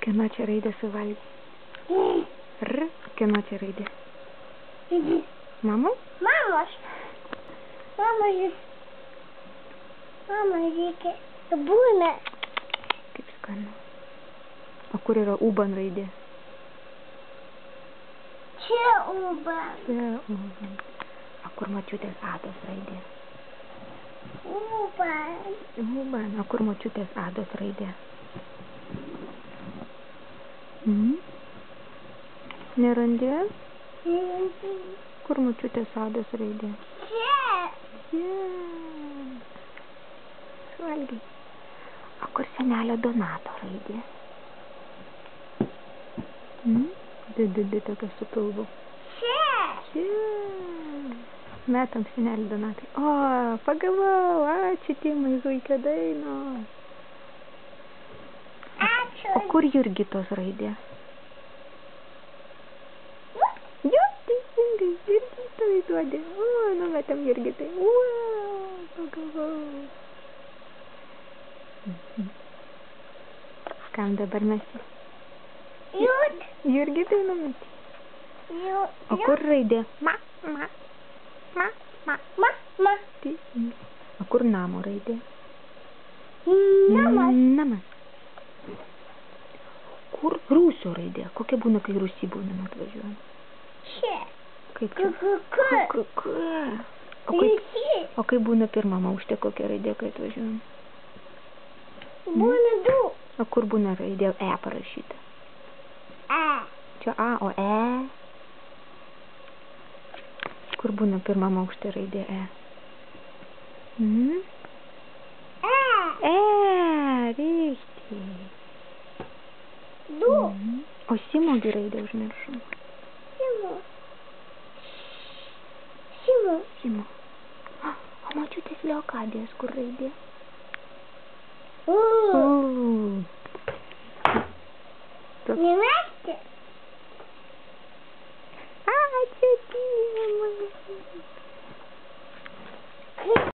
Kieno čia raidė suvalgė? R. Kieno čia raidė? Mamos? Mamos. Mama reikia. Būna. Kaip skanu. O kur yra uban raidė? Čia uban. Čia uban. O kur močiutės ados raidė? Uban. Uban. O kur močiutės ados raidė? Nerandi? Kur močiutės ados raidė? Čia. Suvalgiai. O kur senelio Donato raidė? Didį tokia su pilvu. Čia. Metam senelį Donatai. O, pagavau. Ačiū Timai, zuikio dainos. Ačiū. O kur Jurgitos raidė? Jo, teisingai. Jurgitai duodė. O, numetam Jurgitai. O, pagavau. Kam dabar mesi? Jut. Jurgitai numetė. Jut. O kur raidė? Ma. Teisingai. O kur namo raidė? Namas. Namas. Kur Rūsio raidė? Kokia būna, kai Rūsį būna atvažiuojam? Čia. Kaip čia? O kai būna pirmam aukšte, kokia raidė, kai atvažiuojam? Būna du. O kur būna raidė E parašyta? E. Čia A, o E? Kur būna pirmam aukšte raidė E? E. Richtig. Du. O Simo gi raidė užmiršom. Simo. O močiutės Leokadijos kur raidė? Немец?